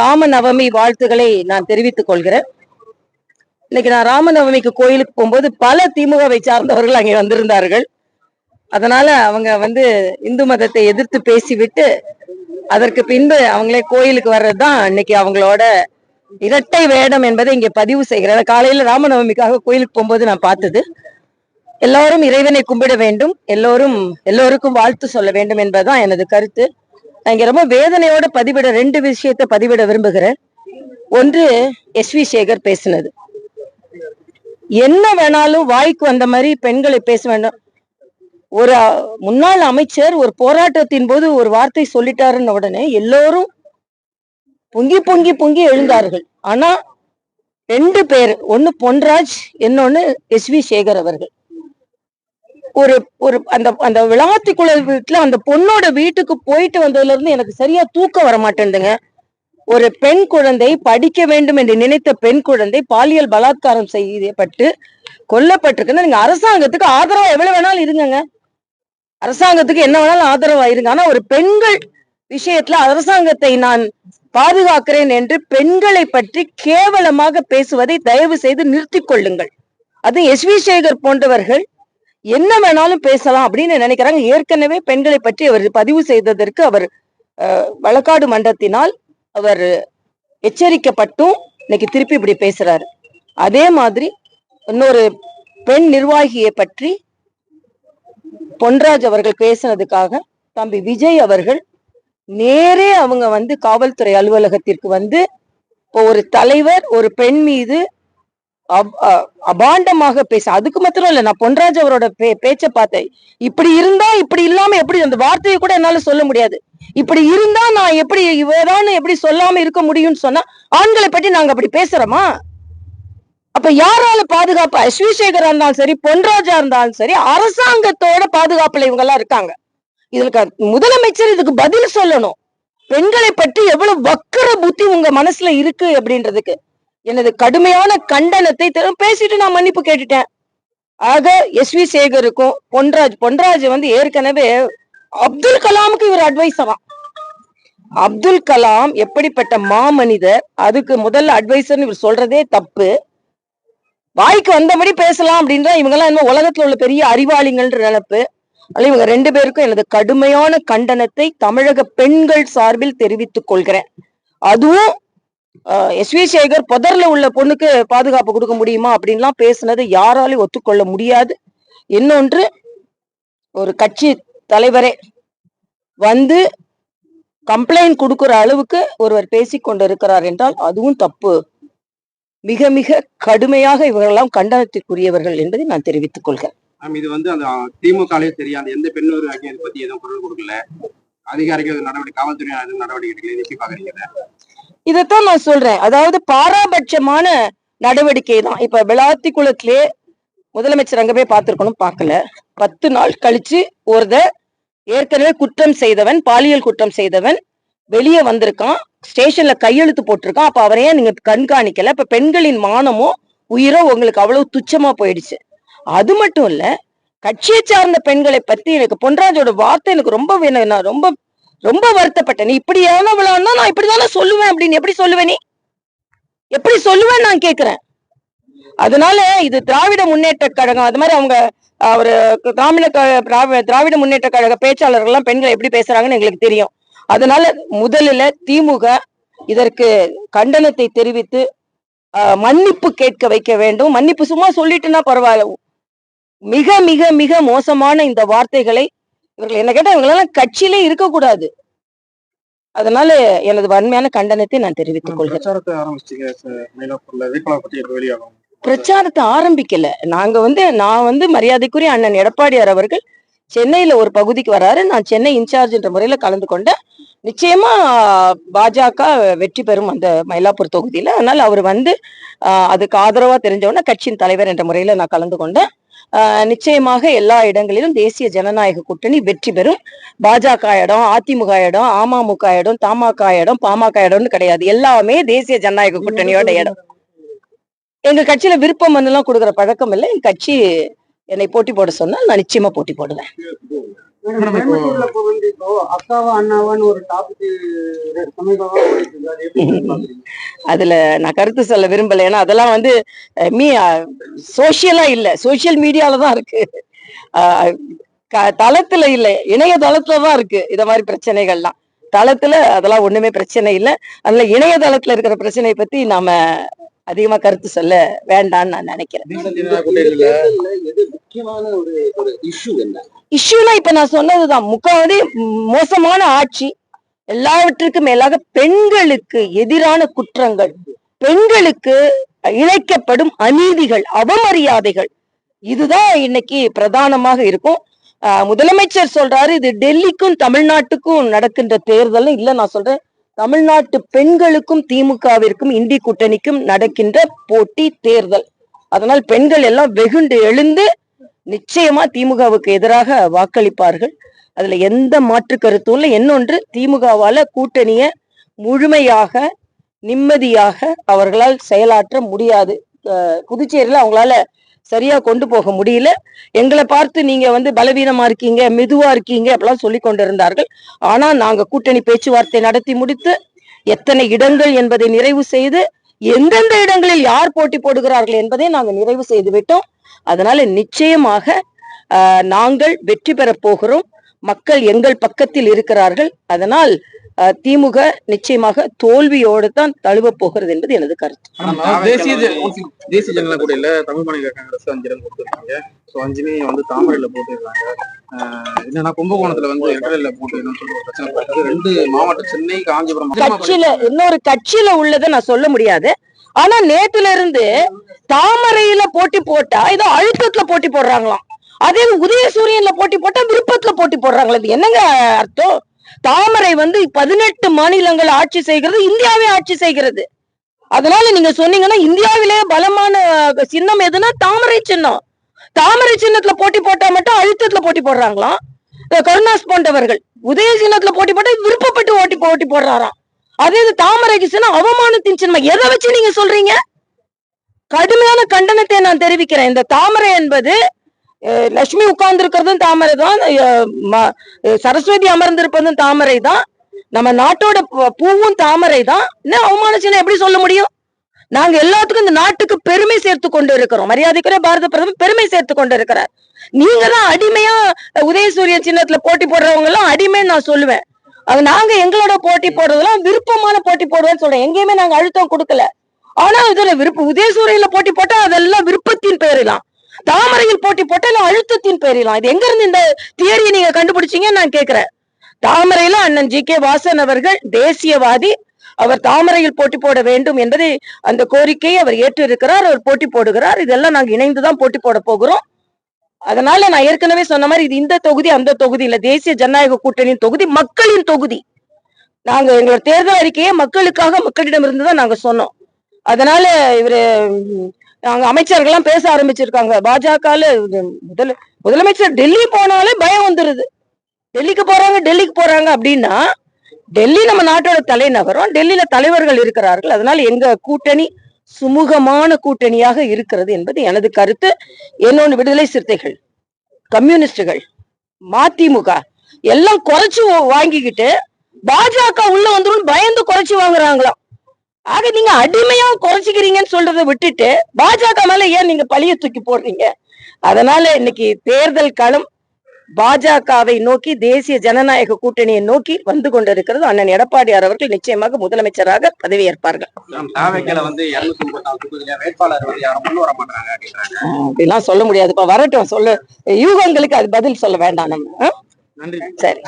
ராமநவமி வாழ்த்துக்களை நான் தெரிவித்துக் கொள்கிறேன். இன்னைக்கு நான் ராமநவமிக்கு கோயிலுக்கு போகும்போது பல திமுகவை சார்ந்தவர்கள் அங்கே வந்திருந்தார்கள். அதனால அவங்க இந்து மதத்தை எதிர்த்து பேசிவிட்டு அதற்கு பின்பு அவங்களே கோயிலுக்கு வர்றதுதான் இன்னைக்கு அவங்களோட இரட்டை வேடம் என்பதை இங்கே பதிவு செய்கிறேன். காலையில ராமநவமிக்காக கோயிலுக்கு போகும்போது நான் பார்த்தது. எல்லோரும் இறைவனை கும்பிட வேண்டும், எல்லோருக்கும் வாழ்த்து சொல்ல வேண்டும் என்பதுதான் எனது கருத்து. நான் இங்க ரொம்ப வேதனையோட ரெண்டு விஷயத்தை பதிவிட விரும்புகிறேன். ஒன்று, எஸ்.வி. சேகர் பேசினது. என்ன வேணாலும் வாய்க்கு வந்த மாதிரி பெண்களை பேச வேண்டும். ஒரு முன்னாள் அமைச்சர் ஒரு போராட்டத்தின் போது ஒரு வார்த்தை சொல்லிட்டாருன்னு உடனே எல்லோரும் பொங்கி பொங்கி பொங்கி எழுந்தார்கள். ஆனா ரெண்டு பேர், ஒன்னு பொன்ராஜ், இன்னொன்னு எஸ்.வி. சேகர் அவர்கள். ஒரு ஒரு அந்த அந்த விளாத்திக்குள்ள வீட்டுல அந்த பொண்ணோட வீட்டுக்கு போயிட்டு வந்ததுல இருந்து எனக்கு சரியா தூக்கம் வர மாட்டேங்குதுங்க. ஒரு பெண் குழந்தை, படிக்க வேண்டும் என்று நினைத்த பெண் குழந்தை பாலியல் பலாத்காரம் செய்யப்பட்டு கொல்லப்பட்டிருக்குன்னு நீங்க அரசாங்கத்துக்கு ஆதரவா எவ்வளவு வேணாலும் இருங்க, அரசாங்கத்துக்கு என்ன வேணாலும் ஆதரவா இருங்க. ஆனா ஒரு பெண்கள் விஷயத்துல அரசாங்கத்தை நான் பாதுகாக்கிறேன் என்று பெண்களை பற்றி கேவலமாக பேசுவதை தயவு செய்து நிறுத்தி கொள்ளுங்கள். அது எஸ்.வி. சேகர் போன்றவர்கள் என்ன வேணாலும் பேசலாம் அப்படின்னு நினைக்கிறாங்க. ஏற்கனவே பெண்களை பற்றி அவர் பதிவு செய்ததற்கு அவர் வழக்காடு மன்றத்தினால் அவர் எச்சரிக்கப்பட்டும் இன்னைக்கு திருப்பி இப்படி பேசுறாரு. அதே மாதிரி இன்னொரு பெண் நிர்வாகியை பற்றி பொன்ராஜ் அவர்கள் பேசினதுக்காக தம்பி விஜய் அவர்கள் நேரே அவங்க காவல்துறை அலுவலகத்திற்கு இப்போ ஒரு தலைவர் ஒரு பெண் மீது அபாண்டமாக பேச, அதுக்கு மாத்திரம் இல்ல, நான் பொன்ராஜ் அவரோட பேச்ச பார்த்தேன். இப்படி இருந்தா இப்படி இல்லாம எப்படி, அந்த வார்த்தையை கூட என்னால சொல்ல முடியாது. இப்படி இருந்தா நான் எப்படி இவரான்னு எப்படி சொல்லாம இருக்க முடியும்னு சொன்னா, ஆண்களை பற்றி நாங்க அப்படி பேசுறோமா? அப்ப யாரால பாதுகாப்பு? எஸ்.வி. சேகரா இருந்தாலும் சரி, பொன்ராஜா இருந்தாலும் சரி, அரசாங்கத்தோட பாதுகாப்புல இவங்க எல்லாம் இருக்காங்க. இதுக்கு முதலமைச்சர் இதுக்கு பதில் சொல்லணும். பெண்களை பற்றி எவ்வளவு வக்கர புத்தி உங்க மனசுல இருக்கு அப்படின்றதுக்கு எனது கடுமையான கண்டனத்தை பேசிட்டு நான் மன்னிப்பு கேட்டுட்டேன். ஆக எஸ்.வி. சேகருக்கும் பொன்ராஜ் ஏற்கனவே அப்துல் கலாமுக்கு இவர் அட்வைஸராம். அப்துல் கலாம் எப்படிப்பட்ட மாமனிதர், அதுக்கு முதல்ல அட்வைசர் இவர் சொல்றதே தப்பு. வாய்க்கு வந்தபடி பேசலாம் அப்படின்ற இவங்க எல்லாம் என்ன உலகத்துல உள்ள பெரிய அறிவாளிகள்ன்ற நினைப்பு. இவங்க ரெண்டு பேருக்கும் எனது கடுமையான கண்டனத்தை தமிழக பெண்கள் சார்பில் தெரிவித்துக் கொள்கிறேன். அதுவும் எஸ்.வி. சேகர் புதர்ல உள்ள பொண்ணுக்கு பாதுகாப்பு கொடுக்க முடியுமா அப்படின்லாம் பேசுனது யாராலையும் ஒத்துக்கொள்ள முடியாது. இன்னொன்று, ஒரு கட்சி தலைவரே கம்ப்ளைண்ட் கொடுக்கிற அளவுக்கு ஒருவர் பேசிக்கொண்டு இருக்கிறார் என்றால் அதுவும் தப்பு. மிக மிக கடுமையாக இவர்களெல்லாம் கண்டனத்திற்குரியவர்கள் என்பதை நான் தெரிவித்துக் கொள்கிறேன். இது அந்த திமுக தெரியாது, எந்த பெண்ணூர் பத்தி எதுவும் குரல் கொடுக்கல, அதிகாரிகள் நடவடிக்கை, காவல்துறை நடவடிக்கைகளை எப்படி பாக்குறீங்க? இதைத்தான் நான் சொல்றேன். அதாவது பாராபட்சமான நடவடிக்கை தான். இப்ப விளாத்தி குளத்திலே முதலமைச்சர் அங்க போய் பார்த்திருக்கணும், பார்க்கல. 10 நாள் கழிச்சு ஏற்கனவே குற்றம் செய்தவன், பாலியல் குற்றம் செய்தவன் வெளியே வந்திருக்கான், ஸ்டேஷன்ல கையெழுத்து போட்டிருக்கான். அப்ப அவரையே நீங்க கண்காணிக்கல. இப்ப பெண்களின் மானமோ உயிரோ உங்களுக்கு அவ்வளவு துச்சமா போயிடுச்சு. அது மட்டும் இல்ல, கட்சியை சார்ந்த பெண்களை பத்தி எனக்கு பொன்ராஜோட வார்த்தை எனக்கு ரொம்ப ரொம்ப வருத்தப்பட்டேன். நீ இப்படி எவ்வளவுனா நான் இப்படிதானே சொல்லுவேன் அப்படின்னு எப்படி சொல்லுவேன்? நீ எப்படி சொல்லுவேன் நான் கேக்குறேன். அதனால இது திராவிட முன்னேற்ற கழகம், அது மாதிரி அவரு திராவிட முன்னேற்ற கழக பேச்சாளர்கள் எல்லாம் பெண்கள் எப்படி பேசுறாங்கன்னு எங்களுக்கு தெரியும். அதனால முதலில் திமுக இதற்கு கண்டனத்தை தெரிவித்து மன்னிப்பு கேட்க வைக்க வேண்டும். மன்னிப்பு சும்மா சொல்லிட்டுன்னா பரவாயில்ல. மிக மிக மிக மோசமான இந்த வார்த்தைகளை இவர்கள் என்ன கேட்டா இவங்களெல்லாம் கட்சியிலே இருக்கக்கூடாது. அதனால எனது வன்மையான கண்டனத்தை நான் தெரிவித்துக் கொள்கிறேன். பிரச்சாரத்தை ஆரம்பிக்கல. நான் மரியாதைக்குரிய அண்ணன் எடப்பாடியார் அவர்கள் சென்னையில ஒரு பகுதிக்கு வராரு. நான் சென்னை இன்சார்ஜ் என்ற முறையில கலந்து கொண்டேன். நிச்சயமா பாஜக வெற்றி பெறும் அந்த மயிலாப்பூர் தொகுதியில. அதனால அவர் அதுக்கு ஆதரவா தெரிஞ்சவன கட்சியின் தலைவர் என்ற முறையில நான் கலந்து கொண்டேன். நிச்சயமாக எல்லா இடங்களிலும் தேசிய ஜனநாயக கூட்டணி வெற்றி பெறும். பாஜக இடம், அதிமுக இடம், அமமுக இடம், தமாக இடம், பாமக இடம்னு கிடையாது. எல்லாமே தேசிய ஜனநாயக கூட்டணியோட இடம். எங்க கட்சியில விருப்பம் எல்லாம் கொடுக்குற பழக்கம் இல்லை. என் கட்சி என்னை போட்டி போட சொன்னால் நான் நிச்சயமா போட்டி போடுவேன். கோயம்புத்தூர்ல இப்போ வந்து இப்போ அக்காவா அண்ணாவான்னு ஒரு டாபிக் சமீபமா ஓடிட்டு இருக்கு. அது எப்படி பாக்குறீங்க? அதுல நான் கருத்து சொல்ல விரும்பல. ஏன்னா அதெல்லாம் வந்து சோசியலா இல்ல, சோசியல் மீடியால தான் இருக்கு. அஹ் தளத்துல இல்ல, இணையதளத்துல தான் இருக்கு இத மாதிரி பிரச்சனைகள்லாம். தளத்துல அதெல்லாம் ஒண்ணுமே பிரச்சனை இல்லை. அதனால இணையதளத்துல இருக்கிற பிரச்சனையை பத்தி நாம அதிகமா கருத்து சொல்ல வேண்டாம்னு நான் நினைக்கிறேன். எது முக்கியமான ஒரு இஷ்யூ என்ன? இஷ்யூனா இப்ப நான் சொன்னதுதான், முக்காவது மோசமான ஆட்சி, எல்லாவற்றுக்கும் மேலாக பெண்களுக்கு எதிரான குற்றங்கள், பெண்களுக்கு இழைக்கப்படும் அநீதிகள், அவமரியாதைகள், இதுதான் இன்னைக்கு பிரதானமாக இருக்கும். முதலமைச்சர் சொல்றாரு இது டெல்லிக்கும் தமிழ்நாட்டுக்கும் நடக்கின்ற தேர்தல் இல்ல. நான் சொல்றேன், தமிழ்நாட்டு பெண்களுக்கும் திமுகவிற்கும் இந்தி கூட்டணிக்கும் நடக்கின்ற போட்டி தேர்தல். அதனால் பெண்கள் எல்லாம் வெகுண்டு எழுந்து நிச்சயமா திமுகவுக்கு எதிராக வாக்களிப்பார்கள். அதுல எந்த மாற்று கருத்தும் இல்லை. இன்னொன்று, திமுகவால கூட்டணிய முழுமையாக நிம்மதியாக அவர்களால் செயலாற்ற முடியாது. புதுச்சேரியில அவங்களால சரியா கொண்டு போக முடியல. எங்களை பார்த்து நீங்க வந்து பலவீனமா இருக்கீங்க, மெதுவா இருக்கீங்க அப்படிலாம் சொல்லி கொண்டிருந்தார்கள். ஆனா நாங்க கூட்டணி பேச்சுவார்த்தை நடத்தி முடித்து எத்தனை இடங்கள் என்பதை நிறைவு செய்து, எந்தெந்த இடங்களில் யார் போட்டி போடுகிறார்கள் என்பதை நாங்க நிறைவு செய்து விட்டோம். அதனால நிச்சயமாக நாங்கள் வெற்றி பெற போகிறோம். மக்கள் எங்கள் பக்கத்தில் இருக்கிறார்கள். அதனால் திமுக நிச்சயமாக தோல்வியோடு தான் தழுவ போகிறது என்பது எனது கருத்து. தேசிய ஜனதா கூட்டணியில தமிழ் மாநில காங்கிரஸ் 5 இடம் கொடுத்துருக்காங்க. 5மே வந்து தாமரையில போட்டுருக்காங்க. என்னன்னா கும்பகோணத்துல வந்து எடரில போட்டு பிரச்சனை போயிருக்கு. 2 மாவட்டம் சென்னை, காஞ்சிபுரம் கட்சியில இன்னொரு கட்சியில உள்ளதை நான் சொல்ல முடியாது. ஆனா நேத்துல இருந்து தாமரையில போட்டி போட்டா ஏதோ அழுத்தத்துல போட்டி போடுறாங்களாம். அதே உதயசூரியன்ல போட்டி போட்டா விருப்பத்துல போட்டி போடுறாங்களா? இது என்னங்க அர்த்தம்? தாமரை வந்து 18 மாநிலங்கள் ஆட்சி செய்கிறது, இந்தியாவே ஆட்சி செய்கிறது. அதனால நீங்க சொன்னீங்கன்னா இந்தியாவிலே பலமான சின்னம் எதுனா தாமரை சின்னம். தாமரை சின்னத்துல போட்டி போட்டா மட்டும் அழுத்தத்துல போட்டி போடுறாங்களாம். கருணாஸ் போன்றவர்கள் உதய சின்னத்துல போட்டி போட்டா விருப்பப்பட்டு போட்டி போடுறாராம். அதே இது தாமரைக்கு சின்னம் அவமானத்தின் சின்னம். எதை வச்சு நீங்க சொல்றீங்க? கடுமையான கண்டனத்தை நான் தெரிவிக்கிறேன். இந்த தாமரை என்பது லட்சுமி உட்கார்ந்து இருக்கிறதும் தாமரை தான், சரஸ்வதி அமர்ந்திருப்பதும் தாமரை தான், நம்ம நாட்டோட பூவும் தாமரை தான். இன்னும் அவமான சின்னம் எப்படி சொல்ல முடியும்? நாங்க எல்லாத்துக்கும் இந்த நாட்டுக்கு பெருமை சேர்த்து கொண்டு இருக்கிறோம். மரியாதைக்குரிய பாரத பிரதமர் பெருமை சேர்த்து கொண்டு இருக்கிறார். நீங்க தான் அடிமையா உதயசூரிய சின்னத்துல போட்டி போடுறவங்க எல்லாம் அடிமைன்னு நான் சொல்லுவேன். அது நாங்க எங்களோட போட்டி போடுறதெல்லாம் விருப்பமான போட்டி போடுவேன்னு சொல்றேன். எங்கேயுமே நாங்க அழுத்தம் கொடுக்கல. ஆனா இதுல உதயசூரியன்ல போட்டி போட்டா அதெல்லாம் விருப்பத்தின் பேரிலாம், தாமரையில் போட்டி போட்டா அழுத்தத்தின் பேரிலாம். இது எங்க இருந்து இந்த தியரியை நீங்க கண்டுபிடிச்சீங்கன்னு நான் கேக்குறேன். தாமரையில அண்ணன் ஜி.கே. வாசன் அவர்கள் தேசியவாதி. அவர் தாமரையில் போட்டி போட வேண்டும் என்பதை அந்த கோரிக்கையை அவர் ஏற்று இருக்கிறார். அவர் போட்டி போடுகிறார். இதெல்லாம் நாங்க இணைந்துதான் போட்டி போட போகிறோம். அதனால நான் ஏற்கனவே சொன்ன மாதிரி இது இந்த தொகுதி அந்த தொகுதி இல்ல, தேசிய ஜனநாயக கூட்டணியின் தொகுதி, மக்களின் தொகுதி. நாங்க எங்களோட தேர்தல் அறிக்கையை மக்களுக்காக, மக்களிடம் இருந்துதான் நாங்க சொன்னோம். அதனால இவரு நாங்க அமைச்சர்கள்லாம் பேச ஆரம்பிச்சிருக்காங்க. பாஜகல முதலமைச்சர் டெல்லி போனாலே பயம் வந்துருது. டெல்லிக்கு போறாங்க அப்படின்னா, டெல்லி நம்ம நாட்டோட தலைநகரம், டெல்லியில தலைவர்கள் இருக்கிறார்கள். அதனால எங்க கூட்டணி சுமூகமான கூட்டணியாக இருக்கிறது என்பது எனது கருத்து. என்னொன்னு, விடுதலை சிறுத்தைகள், கம்யூனிஸ்டுகள், மதிமுக எல்லாம் குறைச்சு வாங்கிக்கிட்டு பாஜக உள்ள வந்துடும் பயந்து குறைச்சு வாங்குறாங்களாம். ஆக நீங்க அடிமையா குறைச்சிக்கிறீங்கன்னு சொல்றதை விட்டுட்டு பாஜக மேல ஏன் நீங்க பழிய தூக்கி போடுறீங்க? அதனால இன்னைக்கு தேர்தல் களம் பாஜகவை நோக்கி, தேசிய ஜனநாயக கூட்டணியை நோக்கி வந்து கொண்டிருக்கிறது. அண்ணன் எடப்பாடியார் அவர்கள் நிச்சயமாக முதலமைச்சராக பதவியேற்பார்கள். அப்படிலாம் சொல்ல முடியாது. இப்ப வரட்டும், சொல்ல யூகங்களுக்கு அது பதில் சொல்ல வேண்டாம் நம்ம. நன்றி. சரி.